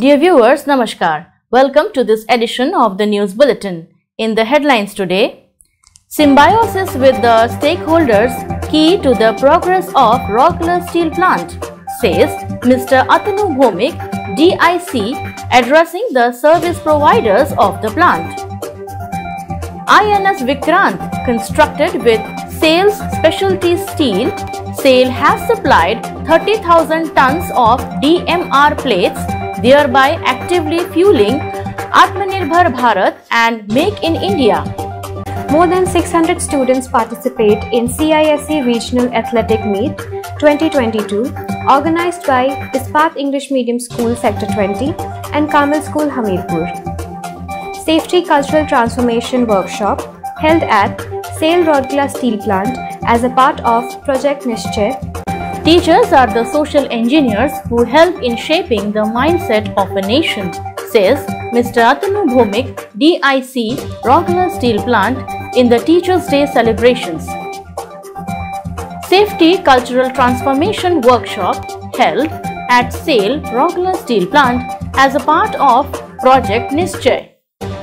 Dear viewers, Namaskar. Welcome to this edition of the News Bulletin. In the headlines today, symbiosis with the stakeholders key to the progress of Rourkela Steel Plant, says Mr. Atanu Bhomik, DIC, addressing the service providers of the plant. INS Vikrant, constructed with SAIL's specialty steel, SAIL has supplied 30,000 tons of DMR plates, thereby actively fueling Atmanirbhar Bharat and Make in India. More than 600 students participate in CISE Regional Athletic Meet 2022 organized by Ispat English Medium School Sector 20 and Kamal School Hamirpur. Safety Cultural Transformation Workshop held at SAIL Rourkela Steel Plant as a part of Project Nishchay. Teachers are the social engineers who help in shaping the mindset of a nation, says Mr. Atanu Bhomik, DIC, Rourkela Steel Plant in the Teachers' Day celebrations. Safety Cultural Transformation Workshop held at SAIL Rourkela Steel Plant as a part of Project Nishchay.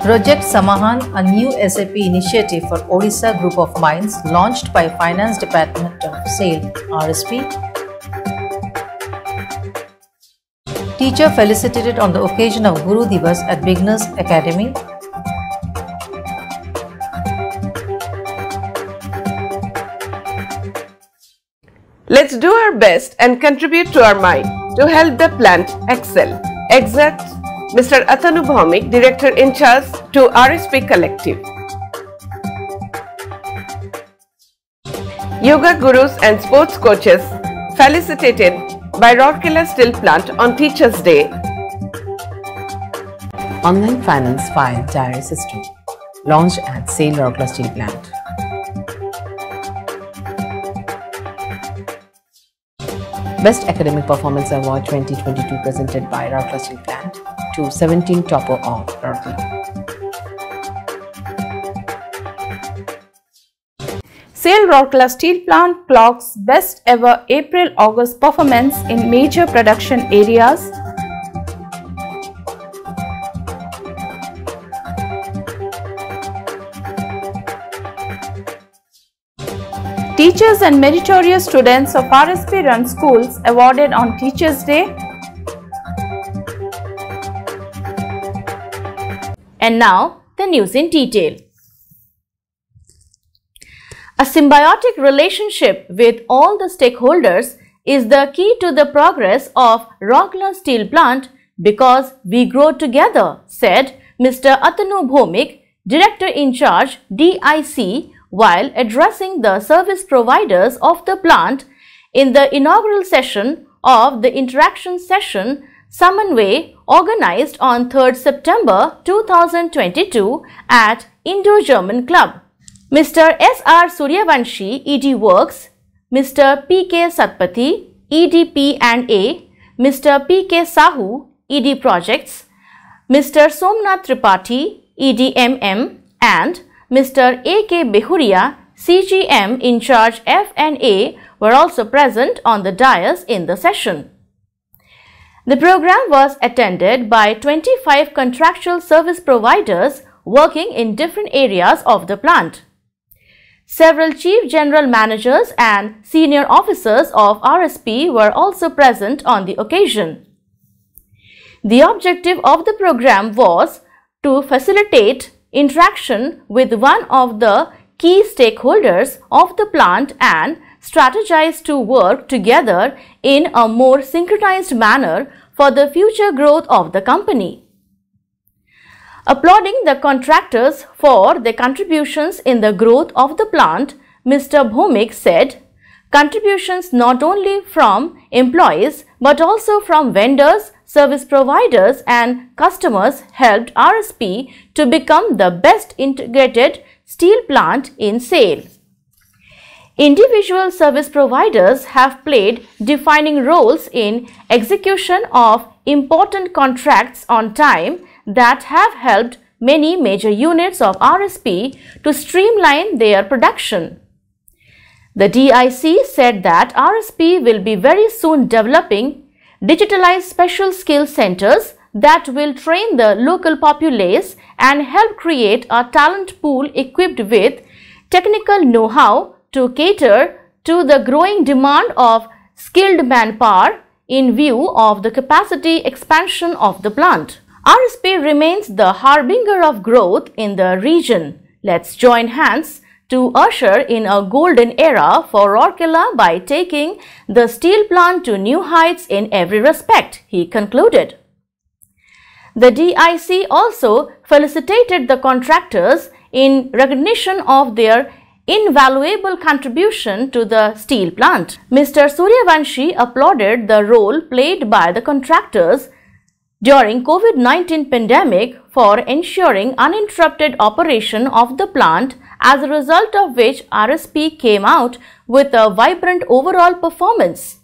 Project Samahan, a new SAP initiative for Odisha Group of Mines launched by Finance Department of SAIL, RSP. Teacher felicitated on the occasion of Guru Divas at Beginners Academy. Let's do our best and contribute to our might to help the plant excel. Excerpt Mr. Atanu Bhomik, Director in Charge to RSP Collective. Yoga gurus and sports coaches felicitated by Rourkela Steel Plant on Teachers' Day. Online Finance File Diary System launched at SAIL Rourkela Steel Plant. Best Academic Performance Award 2022 presented by Rourkela Steel Plant to 17 topper of Rourkela. SAIL Rourkela Steel Plant clocks best ever April-August performance in major production areas. Teachers and meritorious students of RSP run schools awarded on Teachers' Day. And now, the news in detail. A symbiotic relationship with all the stakeholders is the key to the progress of Rourkela Steel Plant because we grow together, said Mr. Atanu Bhomik, Director in Charge, DIC, while addressing the service providers of the plant in the inaugural session of the interaction session Samahan organized on 3rd September 2022 at Indo-German Club. Mr. S.R. Suryavanshi, ED Works, Mr. P.K. Satpathy, ED P&A, Mr. P.K. Sahu, ED Projects, Mr. Somnath Tripathi, ED MM, and Mr. A.K. Behuria, CGM in charge F&A were also present on the dais in the session. The program was attended by 25 contractual service providers working in different areas of the plant. Several chief general managers and senior officers of RSP were also present on the occasion. The objective of the program was to facilitate interaction with one of the key stakeholders of the plant and strategize to work together in a more synchronized manner for the future growth of the company. Applauding the contractors for their contributions in the growth of the plant, Mr. Bhomik said, contributions not only from employees but also from vendors, service providers and customers helped RSP to become the best integrated steel plant in SAIL. Individual service providers have played defining roles in execution of important contracts on time that have helped many major units of RSP to streamline their production. The DIC said that RSP will be very soon developing digitalized special skill centers that will train the local populace and help create a talent pool equipped with technical know-how to cater to the growing demand of skilled manpower in view of the capacity expansion of the plant. RSP remains the harbinger of growth in the region. Let's join hands to usher in a golden era for Rourkela by taking the steel plant to new heights in every respect, he concluded. The DIC also felicitated the contractors in recognition of their invaluable contribution to the steel plant. Mr. Suryavanshi applauded the role played by the contractors during COVID-19 pandemic for ensuring uninterrupted operation of the plant, as a result of which RSP came out with a vibrant overall performance.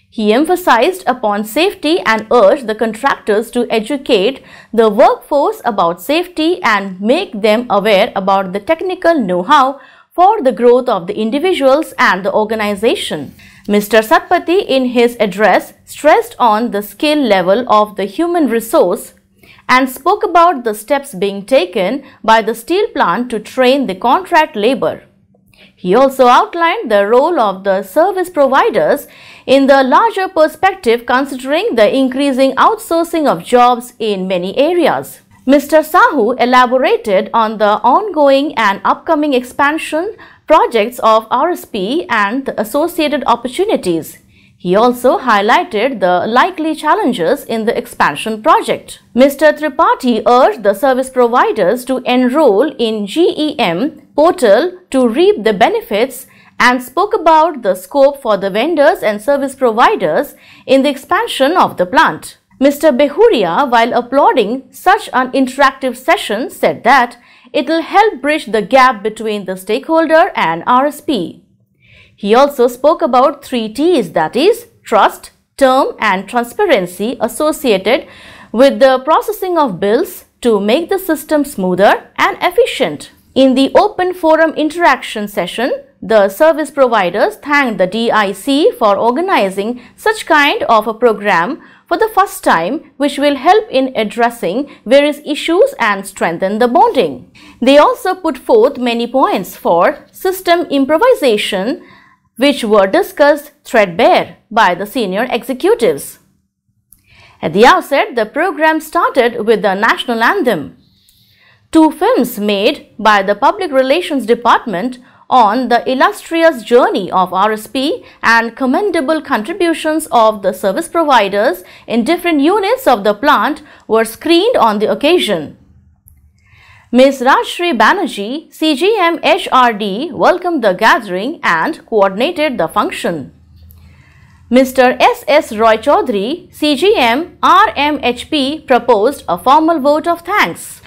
He emphasized upon safety and urged the contractors to educate the workforce about safety and make them aware about the technical know-how for the growth of the individuals and the organization. Mr. Satpathy in his address stressed on the skill level of the human resource and spoke about the steps being taken by the steel plant to train the contract labor. He also outlined the role of the service providers in the larger perspective, considering the increasing outsourcing of jobs in many areas. Mr. Sahu elaborated on the ongoing and upcoming expansion projects of RSP and the associated opportunities. He also highlighted the likely challenges in the expansion project. Mr. Tripathi urged the service providers to enroll in GEM portal to reap the benefits and spoke about the scope for the vendors and service providers in the expansion of the plant. Mr. Behuria, while applauding such an interactive session, said that it will help bridge the gap between the stakeholder and RSP. He also spoke about 3 T's, that is, trust, term and transparency associated with the processing of bills to make the system smoother and efficient. In the open forum interaction session, the service providers thanked the DIC for organizing such kind of a program for the first time, which will help in addressing various issues and strengthen the bonding. They also put forth many points for system improvisation, which were discussed threadbare by the senior executives. At the outset, the program started with the national anthem. 2 films made by the Public Relations Department on the illustrious journey of RSP and commendable contributions of the service providers in different units of the plant were screened on the occasion. Ms. Rajshri Banerjee, CGM HRD, welcomed the gathering and coordinated the function. Mr. S.S. Roy Chaudhary, CGM RMHP, proposed a formal vote of thanks.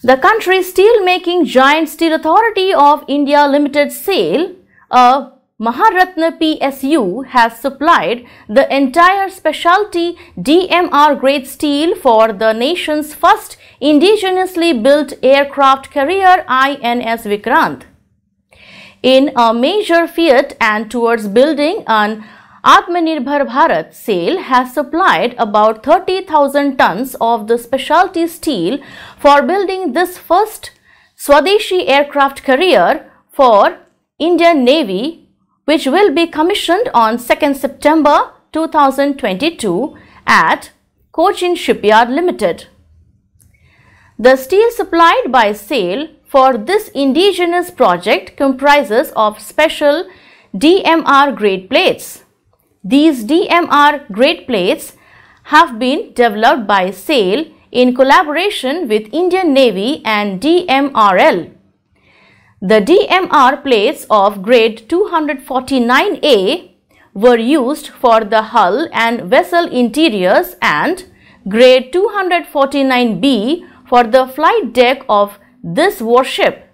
The country's steel-making giant Steel Authority of India Limited SAIL, a Maharatna PSU, has supplied the entire specialty DMR grade steel for the nation's first indigenously built aircraft carrier INS Vikrant. In a major feat and towards building an Atmanirbhar Bharat, SAIL has supplied about 30,000 tons of the specialty steel for building this first Swadeshi aircraft carrier for Indian Navy, which will be commissioned on 2nd September 2022 at Cochin Shipyard Limited. The steel supplied by SAIL for this indigenous project comprises of special DMR grade plates. These DMR grade plates have been developed by SAIL in collaboration with Indian Navy and DMRL. The DMR plates of grade 249A were used for the hull and vessel interiors and grade 249B for the flight deck of this warship.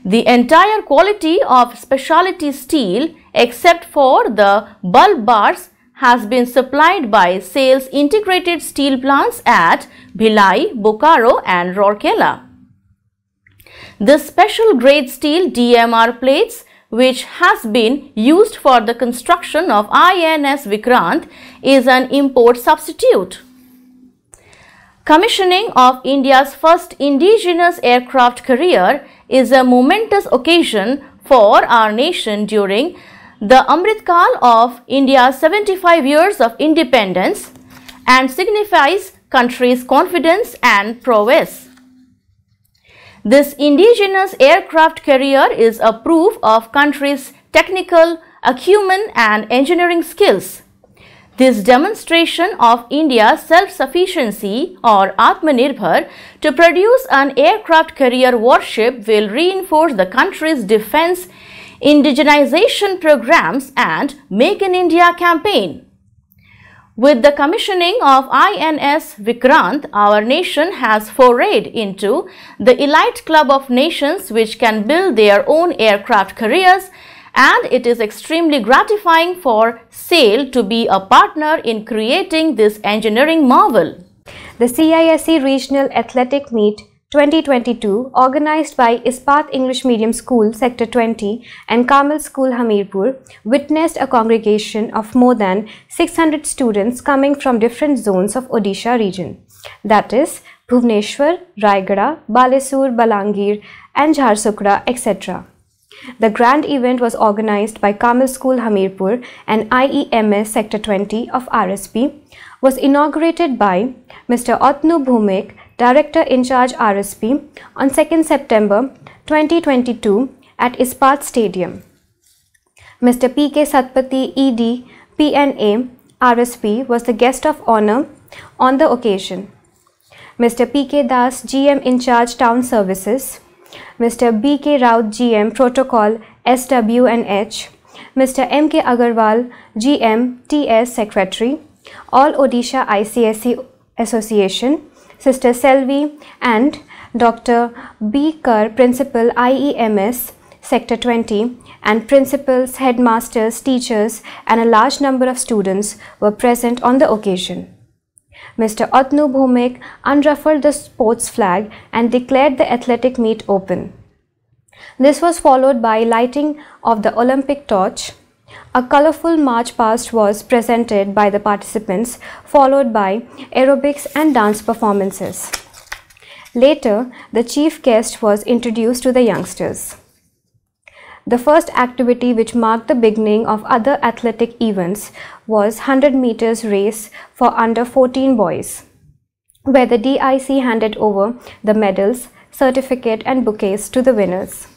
The entire quality of specialty steel except for the bulb bars has been supplied by SAIL's integrated steel plants at Bhilai, Bokaro and Rourkela. The special grade steel DMR plates, which has been used for the construction of INS Vikrant, is an import substitute. Commissioning of India's first indigenous aircraft carrier is a momentous occasion for our nation during the Amrit Kal of India's 75 years of independence and signifies country's confidence and prowess. This indigenous aircraft carrier is a proof of country's technical acumen and engineering skills. This demonstration of India's self-sufficiency or Atmanirbhar to produce an aircraft carrier warship will reinforce the country's defense indigenization programs and Make in India campaign. With the commissioning of INS Vikrant, our nation has forayed into the elite club of nations which can build their own aircraft carriers, and it is extremely gratifying for SAIL to be a partner in creating this engineering marvel. The CISE Regional Athletic Meet 2022, organized by Ispat English Medium School Sector 20 and Kamal School Hamirpur, witnessed a congregation of more than 600 students coming from different zones of Odisha region, that is Bhubaneswar, Raigada, Balesur, Balangir and Jharsuguda, etc. The grand event was organized by Kamal School Hamirpur and IEMS Sector 20 of RSP, was inaugurated by Mr. Atanu Bhomik, Director in charge RSP, on 2nd September 2022 at Ispat Stadium. Mr. P.K. Satpathy, ED, PNA, RSP, was the guest of honor on the occasion. Mr. P.K. Das, GM in charge Town Services, Mr. B.K. Raut, GM Protocol SW&H, Mr. M.K. Agarwal, GM TS Secretary, All Odisha ICSE Association, Sister Selvi and Dr. B. Kar, Principal IEMS Sector 20, and principals, headmasters, teachers and a large number of students were present on the occasion. Mr. Atanu Bhomik unruffled the sports flag and declared the athletic meet open. This was followed by lighting of the Olympic torch. A colorful march past was presented by the participants, followed by aerobics and dance performances. Later, the chief guest was introduced to the youngsters. The first activity which marked the beginning of other athletic events was 100 meters race for under 14 boys, where the DIC handed over the medals, certificate and bouquets to the winners.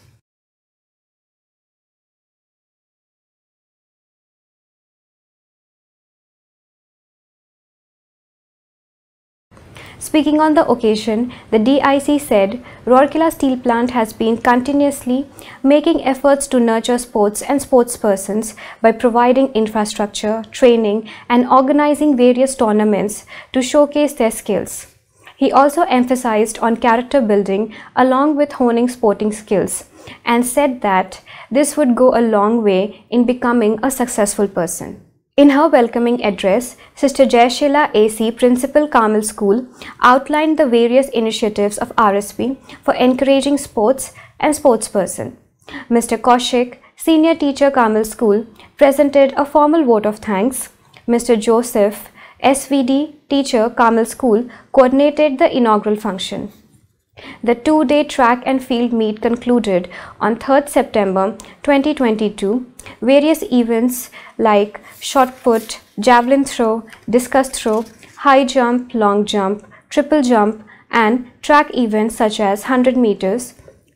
Speaking on the occasion, the DIC said, Rourkela Steel Plant has been continuously making efforts to nurture sports and sportspersons by providing infrastructure, training and organizing various tournaments to showcase their skills. He also emphasized on character building along with honing sporting skills and said that this would go a long way in becoming a successful person. In her welcoming address, Sister Jayashila AC, Principal Kamal School, outlined the various initiatives of RSP for encouraging sports and sportsperson. Mr. Kaushik, Senior Teacher Kamal School, presented a formal vote of thanks. Mr. Joseph, SVD Teacher Kamal School, coordinated the inaugural function. The two-day track and field meet concluded on 3rd September 2022. Various events like shot put, javelin throw, discus throw, high jump, long jump, triple jump and track events such as 100 meters,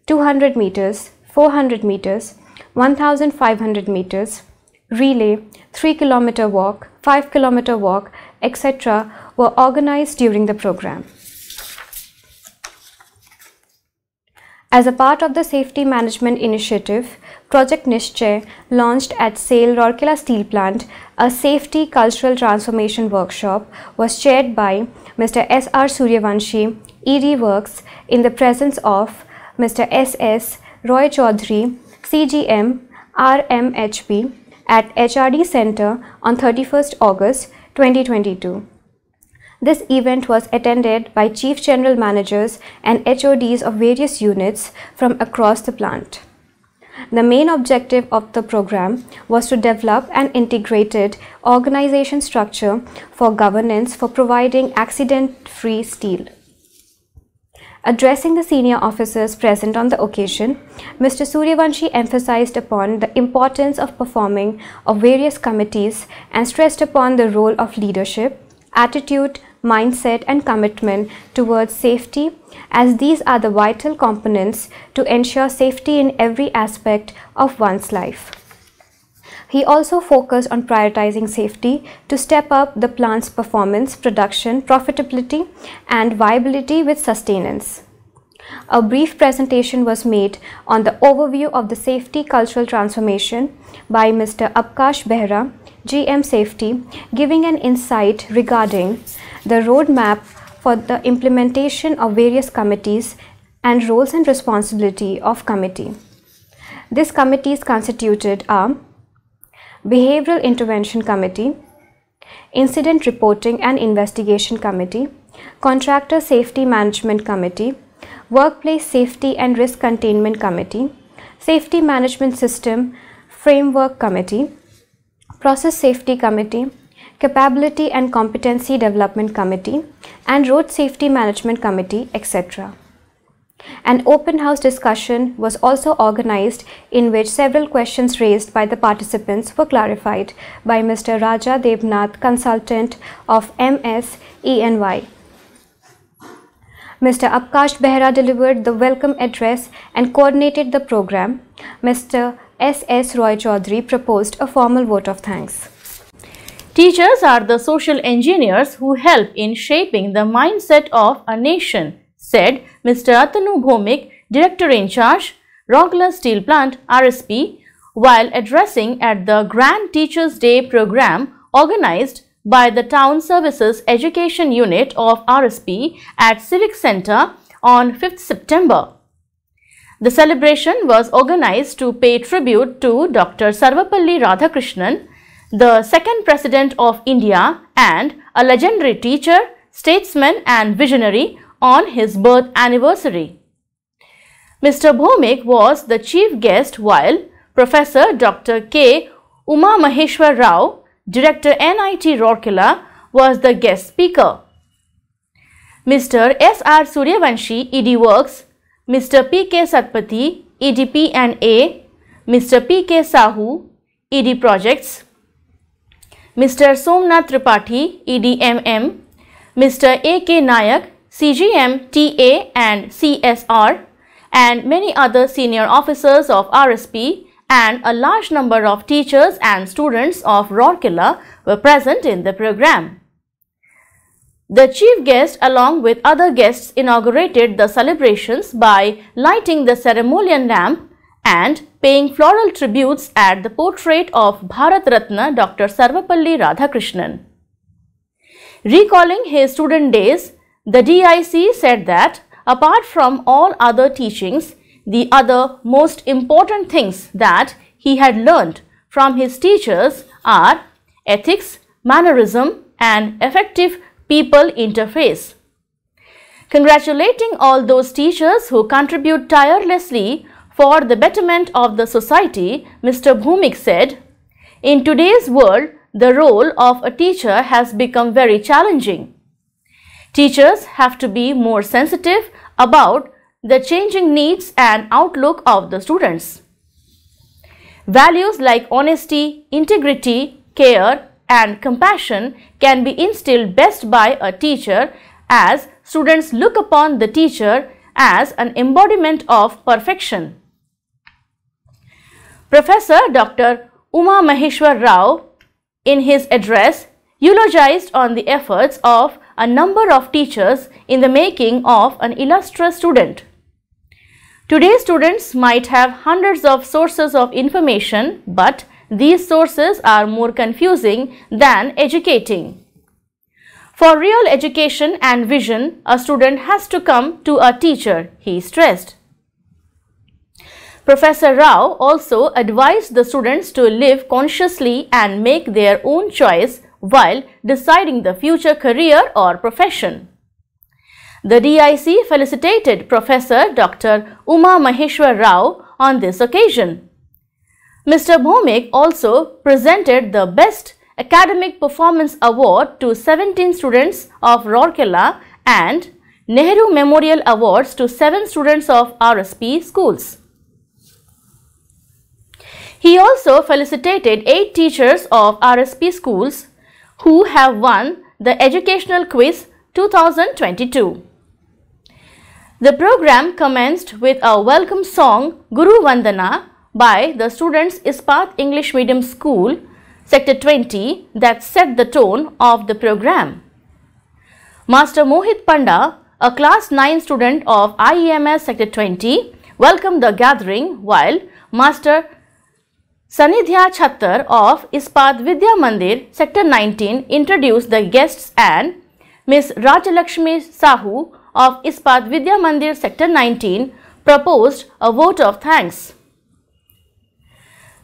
200 meters, 400 meters, 1500 meters, relay, 3-kilometer walk, 5-kilometer walk, etc. were organized during the program. As a part of the Safety Management Initiative, Project Nishchay launched at SAIL Rourkela Steel Plant, a safety cultural transformation workshop was chaired by Mr. S.R. Suryavanshi, ED Works, in the presence of Mr. S.S. Roy Chaudhary, CGM, RMHP at HRD Center on 31st August 2022. This event was attended by Chief General Managers and HODs of various units from across the plant. The main objective of the program was to develop an integrated organization structure for governance for providing accident-free steel. Addressing the senior officers present on the occasion, Mr. Suryavanshi emphasized upon the importance of performing of various committees and stressed upon the role of leadership, attitude, mindset and commitment towards safety, as these are the vital components to ensure safety in every aspect of one's life. He also focused on prioritizing safety to step up the plant's performance, production, profitability and viability with sustenance. A brief presentation was made on the overview of the safety cultural transformation by Mr. Abkash Behra, GM Safety, giving an insight regarding the roadmap for the implementation of various committees and roles and responsibility of committee. These committees constituted are Behavioral Intervention Committee, Incident Reporting and Investigation Committee, Contractor Safety Management Committee, Workplace Safety and Risk Containment Committee, Safety Management System Framework Committee, Process Safety Committee, Capability and Competency Development Committee, and Road Safety Management Committee, etc. An open house discussion was also organized in which several questions raised by the participants were clarified by Mr. Raja Devnath, consultant of MS ENY. Mr. Abkash Behra delivered the welcome address and coordinated the program. Mr. S.S. Roy Chaudhary proposed a formal vote of thanks. Teachers are the social engineers who help in shaping the mindset of a nation, said Mr. Atanu Bhomik, Director in Charge, Rourkela Steel Plant, RSP, while addressing at the Grand Teachers' Day program organized by the Town Services Education Unit of RSP at Civic Centre on 5th September. The celebration was organized to pay tribute to Dr. Sarvapalli Radhakrishnan, the second President of India and a legendary teacher, statesman and visionary on his birth anniversary. Mr. Bhomik was the chief guest while Professor Dr. K. Uma Maheshwar Rao, Director NIT Rourkela, was the guest speaker. Mr. S.R. Suryavanshi, ED Works, Mr. P.K. Satpathy, ED P&A, Mr. P.K. Sahu, ED Projects, Mr. Somnath Tripathi, ED MM, Mr. A.K. Nayak, CGM, TA and CSR, and many other senior officers of RSP and a large number of teachers and students of Rourkela were present in the program. The chief guest along with other guests inaugurated the celebrations by lighting the ceremonial lamp and paying floral tributes at the portrait of Bharat Ratna Dr. Sarvapalli Radhakrishnan. Recalling his student days, the DIC said that apart from all other teachings, the other most important things that he had learned from his teachers are ethics, mannerism, and effective people interface. Congratulating all those teachers who contribute tirelessly for the betterment of the society, Mr. Bhomik said, "In today's world, the role of a teacher has become very challenging. Teachers have to be more sensitive about the changing needs and outlook of the students. Values like honesty, integrity, care, and compassion can be instilled best by a teacher, as students look upon the teacher as an embodiment of perfection." Professor Dr. Uma Maheshwar Rao, in his address, eulogized on the efforts of a number of teachers in the making of an illustrious student. Today's students might have hundreds of sources of information, but these sources are more confusing than educating. For real education and vision, a student has to come to a teacher, he stressed. Professor Rao also advised the students to live consciously and make their own choice while deciding the future career or profession. The DIC felicitated Professor Dr. Uma Maheshwar Rao on this occasion. Mr. Bhomik also presented the Best Academic Performance Award to 17 students of Rourkela and Nehru Memorial Awards to 7 students of RSP schools. He also felicitated 8 teachers of RSP schools who have won the Educational Quiz 2022. The program commenced with a welcome song Guru Vandana by the students Ispat English Medium School, Sector 20, that set the tone of the program. Master Mohit Panda, a class 9 student of IEMS Sector 20, welcomed the gathering, while Master Sanidhya Chattar of Ispat Vidya Mandir Sector 19 introduced the guests, and Ms. Rajalakshmi Sahu of Ispat Vidya Mandir Sector 19 proposed a vote of thanks.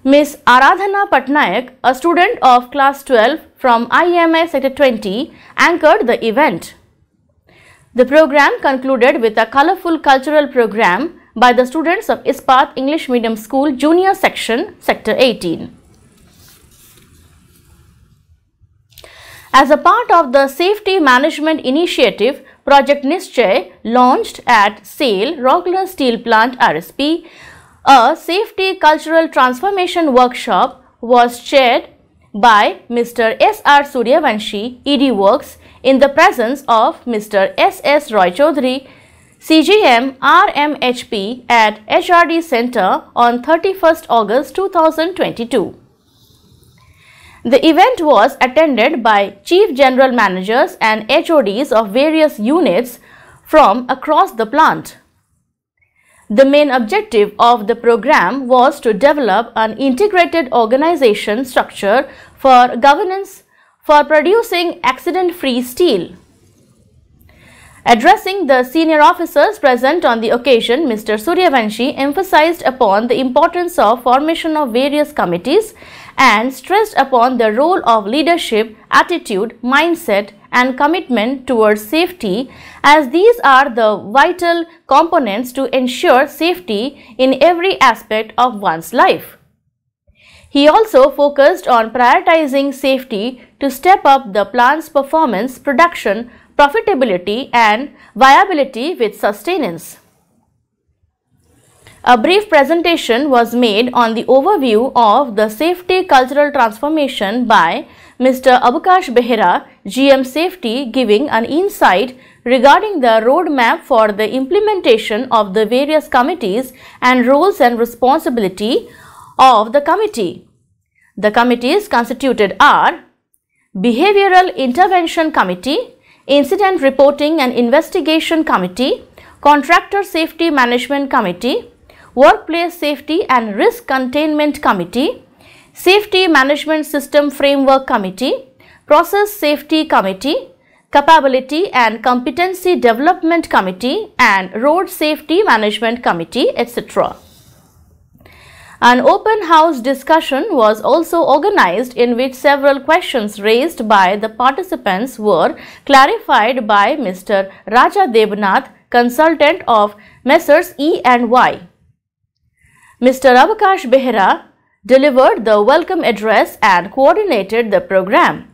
Ms. Aradhana Patnaik, a student of class 12 from IEMS Sector 20, anchored the event. The program concluded with a colourful cultural program by the students of Ispat English Medium School Junior Section, Sector 18. As a part of the Safety Management Initiative, Project Nischay, launched at SAIL, Rourkela Steel Plant RSP, a Safety Cultural Transformation Workshop was chaired by Mr. S.R. Suryavanshi, ED Works, in the presence of Mr. S.S. Roy Chaudhary, CGM RMHP at HRD Center on 31st August 2022. The event was attended by Chief General Managers and HODs of various units from across the plant. The main objective of the program was to develop an integrated organization structure for governance for producing accident-free steel. Addressing the senior officers present on the occasion, Mr. Suryavanshi emphasized upon the importance of formation of various committees and stressed upon the role of leadership, attitude, mindset and commitment towards safety, as these are the vital components to ensure safety in every aspect of one's life. He also focused on prioritizing safety to step up the plant's performance, production, profitability and viability with sustenance. A brief presentation was made on the overview of the safety cultural transformation by Mr. Abhikash Behera, GM Safety, giving an insight regarding the roadmap for the implementation of the various committees and roles and responsibility of the committee. The committees constituted are Behavioral Intervention Committee, Incident Reporting and Investigation Committee, Contractor Safety Management Committee, Workplace Safety and Risk Containment Committee, Safety Management System Framework Committee, Process Safety Committee, Capability and Competency Development Committee and Road Safety Management Committee, etc. An open house discussion was also organized in which several questions raised by the participants were clarified by Mr. Raja Debnath, consultant of Messrs. E&Y. Mr. Abhikash Behera delivered the welcome address and coordinated the program.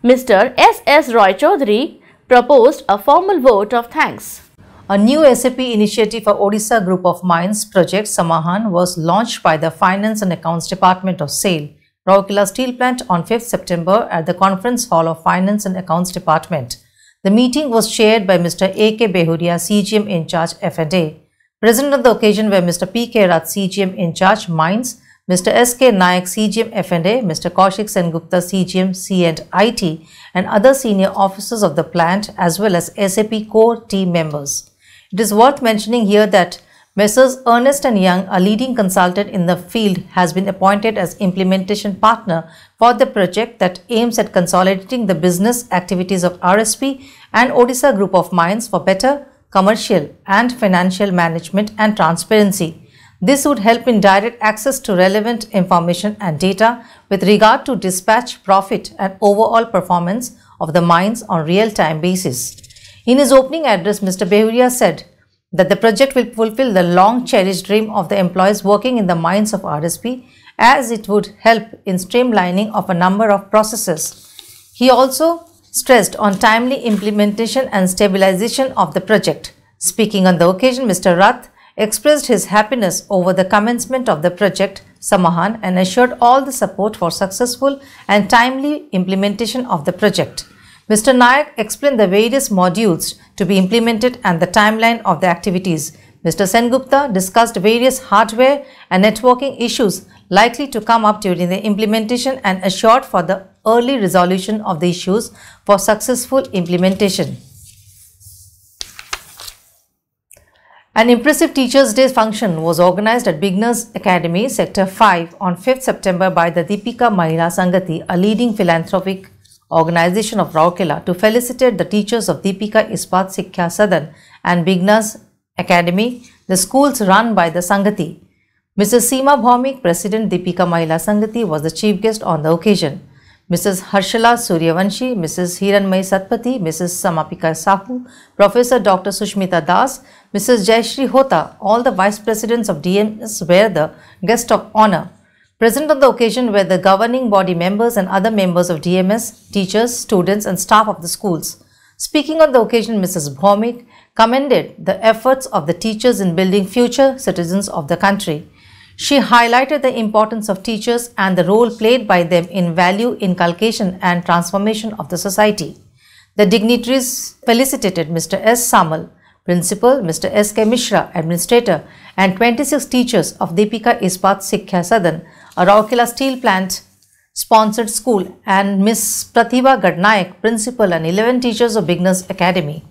Mr. S.S. Roy Chaudhary proposed a formal vote of thanks. A new SAP initiative for Odisha Group of Mines project Samahan was launched by the Finance and Accounts Department of SAIL, Rourkela Steel Plant on 5th September at the Conference Hall of Finance and Accounts Department. The meeting was chaired by Mr. A.K. Behuria, CGM in charge F&A. Present on the occasion were Mr. P.K. Rath, CGM in charge Mines, Mr. S.K. Nayak, CGM F&A, Mr. Kaushik Sengupta, CGM C&IT and other senior officers of the plant as well as SAP core team members. It is worth mentioning here that Messrs. Ernst & Young, a leading consultant in the field, has been appointed as implementation partner for the project that aims at consolidating the business activities of RSP and Odisha Group of Mines for better commercial and financial management and transparency. This would help in direct access to relevant information and data with regard to dispatch, profit and overall performance of the mines on real-time basis. In his opening address, Mr. Behuria said that the project will fulfill the long-cherished dream of the employees working in the mines of RSP as it would help in streamlining of a number of processes. He also stressed on timely implementation and stabilization of the project. Speaking on the occasion, Mr. Rath expressed his happiness over the commencement of the project Samahan and assured all the support for successful and timely implementation of the project. Mr. Nayak explained the various modules to be implemented and the timeline of the activities. Mr. Sengupta discussed various hardware and networking issues likely to come up during the implementation and assured for the early resolution of the issues for successful implementation. An impressive Teachers' Day function was organized at Beginners Academy, Sector 5 on 5th September by the Deepika Mahila Sangati, a leading philanthropic organization of Rourkela, to felicitate the teachers of Deepika Ispat Sikkha Sadan and Beginners Academy, the schools run by the Sangati. Mrs. Seema Bhaumik, President Deepika Mahila Sangati, was the chief guest on the occasion. Mrs. Harshala Suryavanshi, Mrs. Hiranmay Satpathy, Mrs. Samapika Sahu, Professor Dr. Sushmita Das, Mrs. Jayashri Hota, all the Vice Presidents of DMS were the guest of honor. Present on the occasion were the governing body members and other members of DMS, teachers, students and staff of the schools. Speaking on the occasion, Mrs. Bhaumik commended the efforts of the teachers in building future citizens of the country. She highlighted the importance of teachers and the role played by them in value inculcation and transformation of the society. The dignitaries felicitated Mr. S. Samal, Principal, Mr. S. K. Mishra, Administrator, and 26 teachers of Deepika Ispat Sikkha Sadan, a Rourkela steel plant sponsored school, and Ms. Pratibha Gadnayak, Principal, and 11 teachers of Beginners Academy.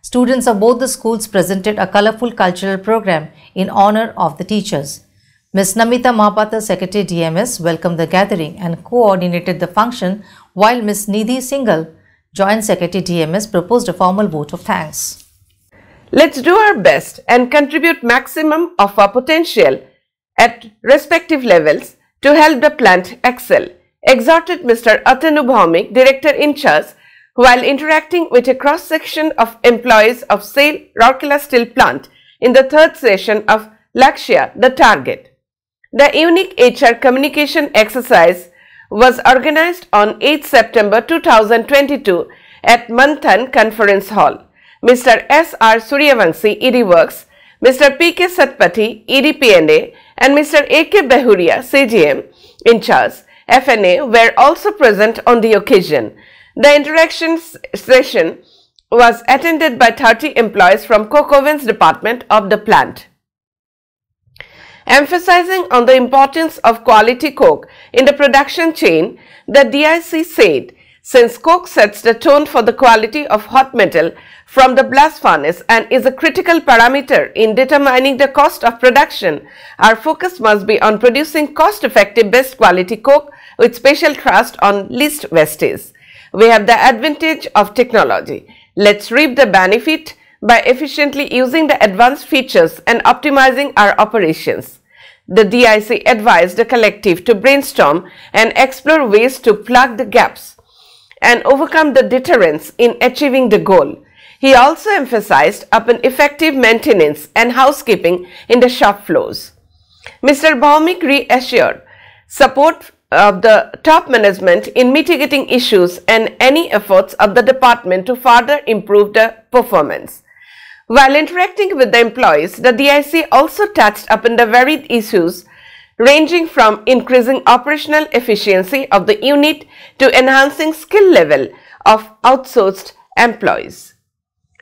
Students of both the schools presented a colorful cultural program in honor of the teachers. Ms. Namita Mahapatra, Secretary DMS, welcomed the gathering and coordinated the function, while Ms. Nidhi Singhal, Joint Secretary DMS, proposed a formal vote of thanks. Let's do our best and contribute maximum of our potential at respective levels to help the plant excel, exhorted Mr. Atanu Bhaumik, Director in charge, while interacting with a cross-section of employees of SAIL Rourkela Steel Plant in the third session of Lakshya, the Target. The unique HR communication exercise was organized on 8 September 2022 at Manthan Conference Hall. Mr. S.R. Suryavanshi, ED Works, Mr. P.K. Satpathy, ED P&A, and Mr. A.K. Behuria, CGM, in charge, FNA, were also present on the occasion. The interaction session was attended by 30 employees from Coke Ovens department of the plant. Emphasizing on the importance of quality coke in the production chain, the DIC said, since coke sets the tone for the quality of hot metal from the blast furnace and is a critical parameter in determining the cost of production, our focus must be on producing cost-effective best quality coke with special thrust on least wastage. We have the advantage of technology. Let's reap the benefit by efficiently using the advanced features and optimizing our operations. The DIC advised the collective to brainstorm and explore ways to plug the gaps and overcome the deterrents in achieving the goal. He also emphasized upon effective maintenance and housekeeping in the shop floors. Mr. Bhaumik reassured support of the top management in mitigating issues and any efforts of the department to further improve the performance. While interacting with the employees, the DIC also touched upon the varied issues ranging from increasing operational efficiency of the unit to enhancing skill level of outsourced employees.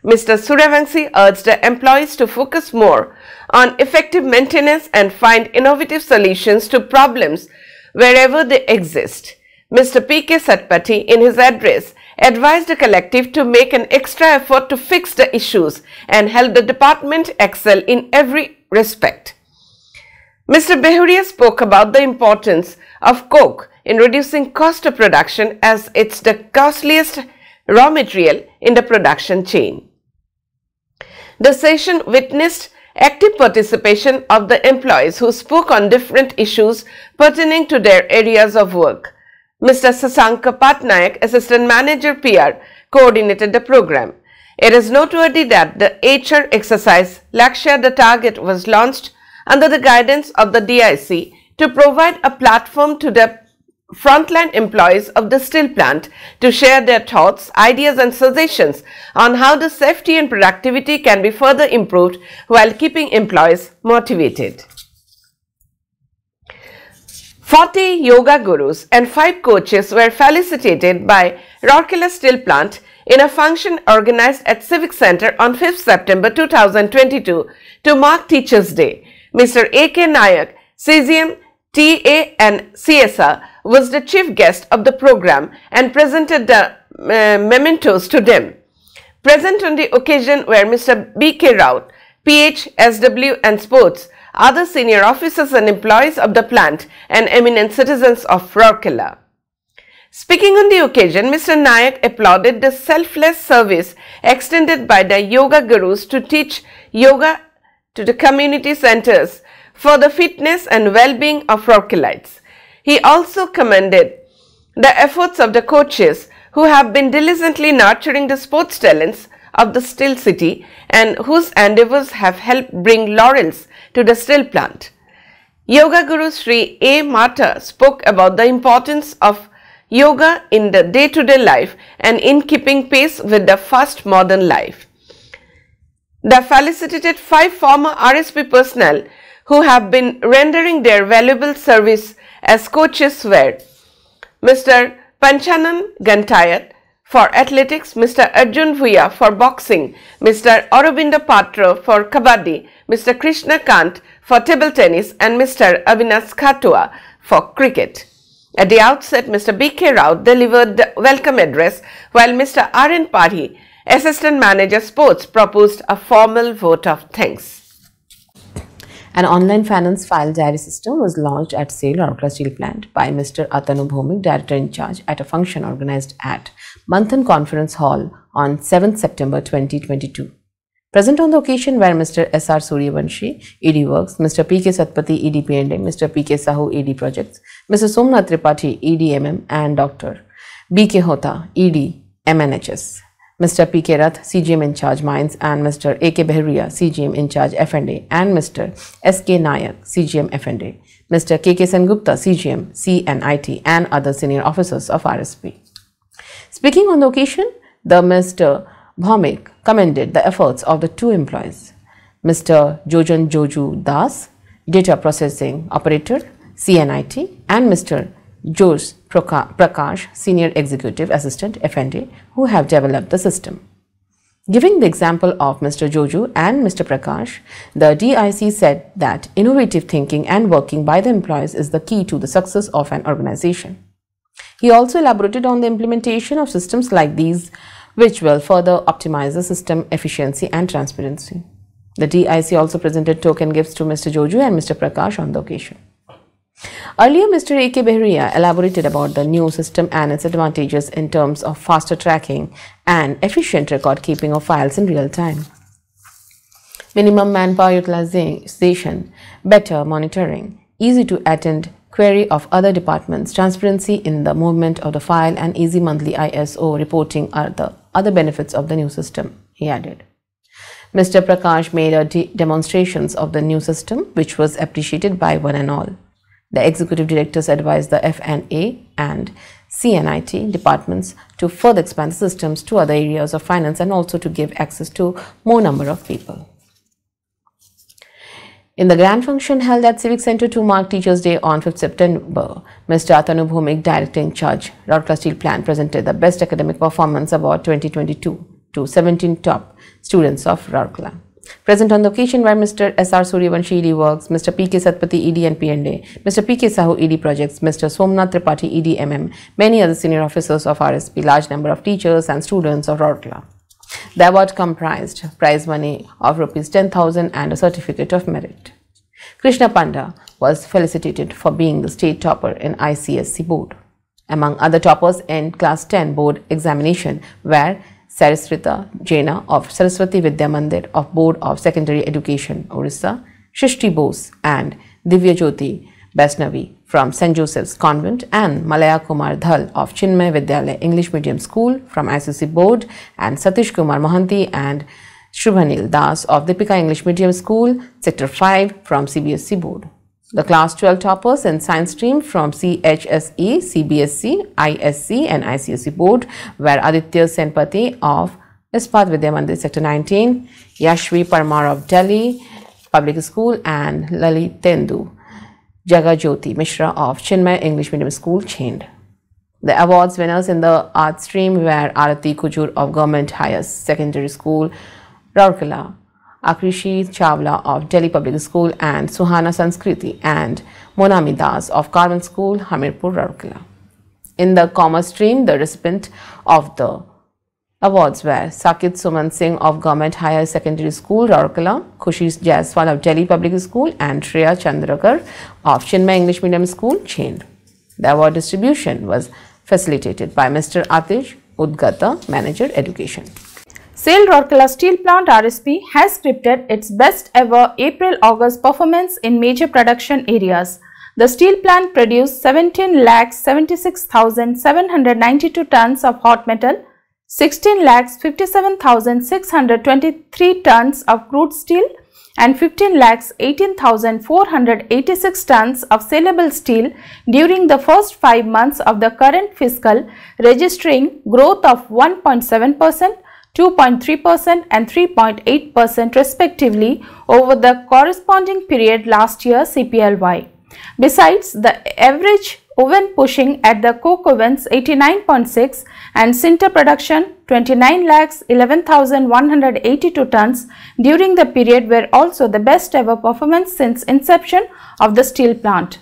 Mr. Suryavanshi urged the employees to focus more on effective maintenance and find innovative solutions to problems wherever they exist. Mr. P.K. Satpathy, in his address, advised the collective to make an extra effort to fix the issues and help the department excel in every respect. Mr. Behuria spoke about the importance of coke in reducing cost of production as it's the costliest raw material in the production chain. The session witnessed active participation of the employees who spoke on different issues pertaining to their areas of work. Mr. Sasanka Patnaik, Assistant Manager PR, coordinated the program. It is noteworthy that the HR exercise Lakshya the Target was launched under the guidance of the DIC to provide a platform to the frontline employees of the steel plant to share their thoughts, ideas and suggestions on how the safety and productivity can be further improved while keeping employees motivated. 40 yoga gurus and 5 coaches were felicitated by Rourkela Steel Plant in a function organized at Civic Center on 5th September 2022 to mark Teachers' Day. Mr. A.K. Nayak, CGM, TA and CSR was the chief guest of the program and presented the mementos to them. Present on the occasion were Mr. B.K. Raut, PH, SW and Sports, other senior officers and employees of the plant and eminent citizens of Rourkela. Speaking on the occasion, Mr. Nayak applauded the selfless service extended by the yoga gurus to teach yoga to the community centers for the fitness and well-being of Rourkelites. He also commended the efforts of the coaches who have been diligently nurturing the sports talents of the steel city and whose endeavors have helped bring laurels to the steel plant. Yoga Guru Sri A. Mata spoke about the importance of yoga in the day-to-day life and in keeping pace with the fast modern life. The felicitated 5 former RSP personnel who have been rendering their valuable service as coaches were Mr. Panchanan Gantayat for athletics, Mr. Arjun Bhuya for boxing, Mr. Aurobindo Patra for kabaddi, Mr. Krishna Kant for table tennis and Mr. Avinash Khatua for cricket. At the outset, Mr. B.K. Raut delivered the welcome address while Mr. R.N. Parhi, Assistant Manager Sports, proposed a formal vote of thanks. An online finance file diary system was launched at SAIL Rourkela Steel Plant by Mr. Atanu Bhomik, Director in Charge, at a function organized at Manthan Conference Hall on 7th September 2022. Present on the occasion were Mr. S.R. Suryavanshi, ED Works, Mr. P.K. Satpathy, ED P&A, Mr. P.K. Sahu, ED Projects, Mr. Somnath Tripathi, ED MM, and Dr. B.K. Hota, ED MNHS. Mr. P.K. Rath, CGM in charge Mines, and Mr. A.K. Behriya, CGM in charge F&A, and Mr. S.K. Nayak, CGM F&A, Mr. K.K. Sengupta, CGM, CNIT, and other senior officers of RSP. Speaking on the occasion, the Mr. Bhomik commended the efforts of the 2 employees, Mr. Jojan Joju Das, Data Processing Operator, CNIT, and Mr. Jose Prakash, Senior Executive Assistant, F&A, who have developed the system. Giving the example of Mr. Joju and Mr. Prakash, the DIC said that innovative thinking and working by the employees is the key to the success of an organization. He also elaborated on the implementation of systems like these, which will further optimize the system efficiency and transparency. The DIC also presented token gifts to Mr. Joju and Mr. Prakash on the occasion. Earlier, Mr. A.K. Behriya elaborated about the new system and its advantages in terms of faster tracking and efficient record keeping of files in real time. Minimum manpower utilization, better monitoring, easy to attend query of other departments, transparency in the movement of the file, and easy monthly ISO reporting are the other benefits of the new system, he added. Mr. Prakash made demonstrations of the new system, which was appreciated by one and all. The executive directors advised the F&A and CNIT departments to further expand the systems to other areas of finance and also to give access to more number of people. In the grand function held at Civic Center to mark Teachers' Day on 5th September, Mr. Atanu Bhomik, Director in Charge, Rourkela Steel Plant, presented the Best Academic Performance Award 2022 to 17 top students of Rourkela. Present on the occasion were Mr. S.R. Suryavanshi, ED Works, Mr. P.K. Satpathy, ED and P&A, Mr. P.K. Sahu, ED Projects, Mr. Somnath Tripathi, ED MM, many other senior officers of RSP, large number of teachers and students of Rourkela. The award comprised prize money of Rs 10,000 and a certificate of merit. Krishna Panda was felicitated for being the state topper in ICSC board. Among other toppers in Class 10 board examination were Saraswita Jaina of Saraswati Vidya Mandir of Board of Secondary Education, Orissa, Shishti Bose and Divya Jyoti Basnavi from St. Joseph's Convent, and Malaya Kumar Dhal of Chinmay Vidyalaya English Medium School from ICC Board, and Satish Kumar Mohanty and Shubhanil Das of Deepika English Medium School, Sector 5 from CBSE Board. The class 12 toppers in science stream from CHSE, CBSE, ISC and ICSE board were Aditya Senpati of Ispat Vidya Mandir Sector 19, Yashvi Parmar of Delhi Public School and Lalithendu Jagajyoti Mishra of Chinmay English Medium School, Chhind. The awards winners in the art stream were Arati Kujur of Government Higher Secondary School, Rourkela, Akrishi Chawla of Delhi Public School and Suhana Sanskriti and Monami Das of Carmen School, Hamirpur, Rourkela. In the commerce stream, the recipient of the awards were Sakit Suman Singh of Government Higher Secondary School, Rourkela, Khushi Jaiswal of Delhi Public School and Shreya Chandrakar of Chinmay English Medium School, Chhind. The award distribution was facilitated by Mr. Atish Udgata, Manager Education. SAIL Rourkela Steel Plant RSP has scripted its best ever April-August performance in major production areas. The steel plant produced 17,76,792 tons of hot metal, 16,57,623 tons of crude steel and 15,18,486 tons of saleable steel during the first 5 months of the current fiscal, registering growth of 1.7%, 2.3% and 3.8% respectively over the corresponding period last year CPLY. Besides, the average oven pushing at the coke ovens 89.6 and sinter production 29,11,182 tons during the period were also the best ever performance since inception of the steel plant.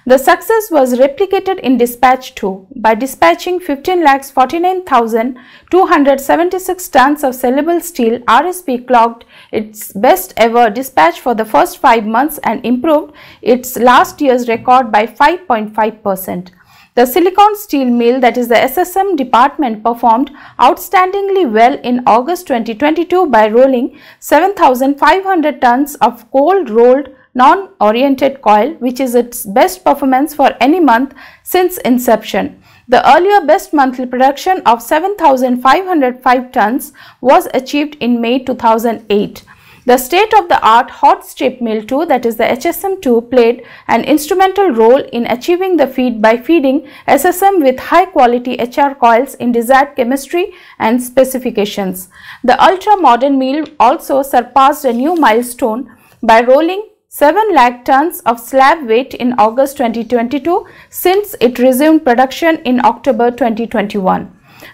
The success was replicated in dispatch too. By dispatching 15,49,276 tons of saleable steel, RSP clocked its best ever dispatch for the first 5 months and improved its last year's record by 5.5%. The silicon steel mill, that is the SSM department, performed outstandingly well in August 2022 by rolling 7,500 tons of cold rolled non-oriented coil, which is its best performance for any month since inception. The earlier best monthly production of 7,505 tons was achieved in May 2008. The state-of-the-art hot strip mill 2, that is the HSM2, played an instrumental role in achieving the feat by feeding SSM with high-quality HR coils in desired chemistry and specifications. The ultra-modern mill also surpassed a new milestone by rolling 7 lakh tons of slab weight in August 2022 since it resumed production in October 2021.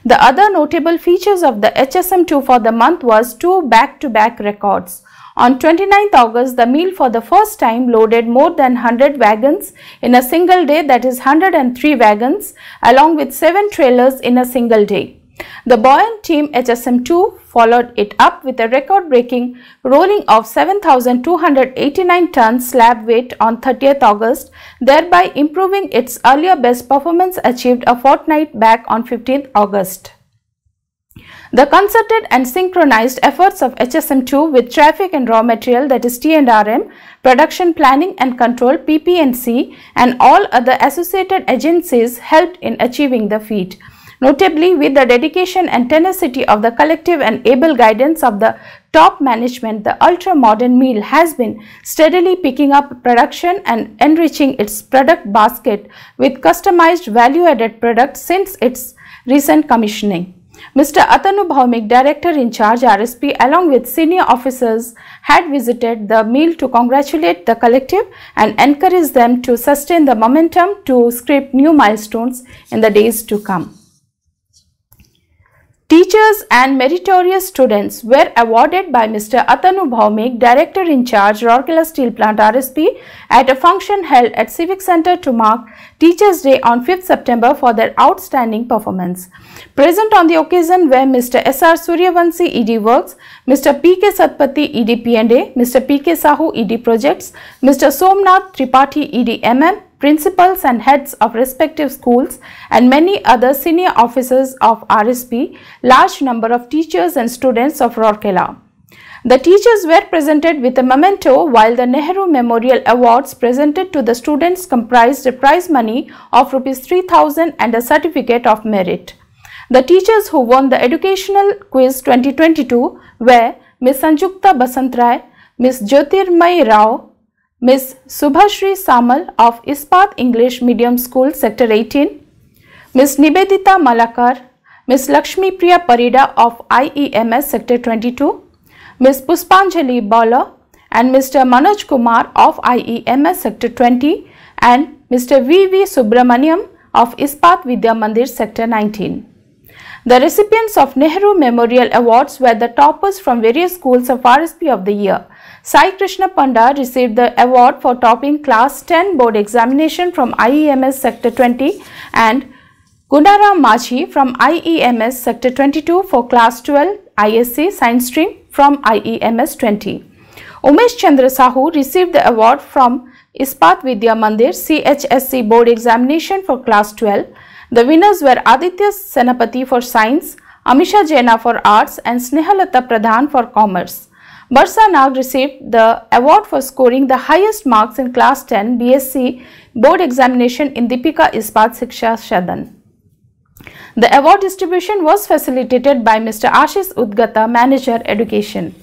The other notable features of the HSM2 for the month was 2 back-to-back records. On 29th August, the mill for the first time loaded more than 100 wagons in a single day, that is 103 wagons, along with 7 trailers in a single day. The buoyant team HSM2 followed it up with a record-breaking rolling of 7,289 tons slab weight on 30th August, thereby improving its earlier best performance achieved a fortnight back on 15th August. The concerted and synchronized efforts of HSM2 with traffic and raw material, that is T&RM, production planning and control PP&C and all other associated agencies helped in achieving the feat. Notably, with the dedication and tenacity of the collective and able guidance of the top management, the ultra-modern mill has been steadily picking up production and enriching its product basket with customized value-added products since its recent commissioning. Mr. Atanu Bhaumik, Director in Charge RSP, along with senior officers, had visited the mill to congratulate the collective and encourage them to sustain the momentum to script new milestones in the days to come. Teachers and meritorious students were awarded by Mr. Atanu Bhaumik, Director in Charge, Rourkela Steel Plant RSP, at a function held at Civic Center to mark Teachers' Day on 5th September for their outstanding performance. Present on the occasion were Mr. S.R. Suryavanshi, ED Works, Mr. P.K. Satpathy, ED P&A, Mr. P.K. Sahu, ED Projects, Mr. Somnath Tripathi, ED MM, principals and heads of respective schools and many other senior officers of RSP, large number of teachers and students of Rourkela. The teachers were presented with a memento, while the Nehru Memorial Awards presented to the students comprised a prize money of ₹3,000 and a certificate of merit. The teachers who won the Educational Quiz 2022 were Ms. Sanjukta Basantrai, Ms. Jyotirmay Rao, Ms. Subhashri Samal of Ispat English Medium School Sector 18, Ms. Nibedita Malakar, Ms. Lakshmi Priya Parida of IEMS Sector 22, Ms. Puspanjali Bala and Mr. Manoj Kumar of IEMS Sector 20 and Mr. V.V. Subramaniam of Ispat Vidya Mandir Sector 19. The recipients of Nehru Memorial Awards were the toppers from various schools of RSP of the year. Sai Krishna Panda received the award for topping Class 10 board examination from IEMS Sector 20 and Gunaram Machi from IEMS Sector 22 for Class 12 ISC Science Stream from IEMS 20. Umesh Chandra Sahu received the award from Ispat Vidya Mandir CHSC board examination for Class 12. The winners were Aditya Senapati for Science, Amisha Jaina for Arts and Snehalata Pradhan for Commerce. Barsa Nag received the award for scoring the highest marks in Class 10 BSc board examination in Deepika Ispat Shiksha Sadan. The award distribution was facilitated by Mr. Ashish Udgata, Manager Education.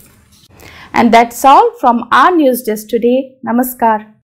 And that's all from our news desk today. Namaskar.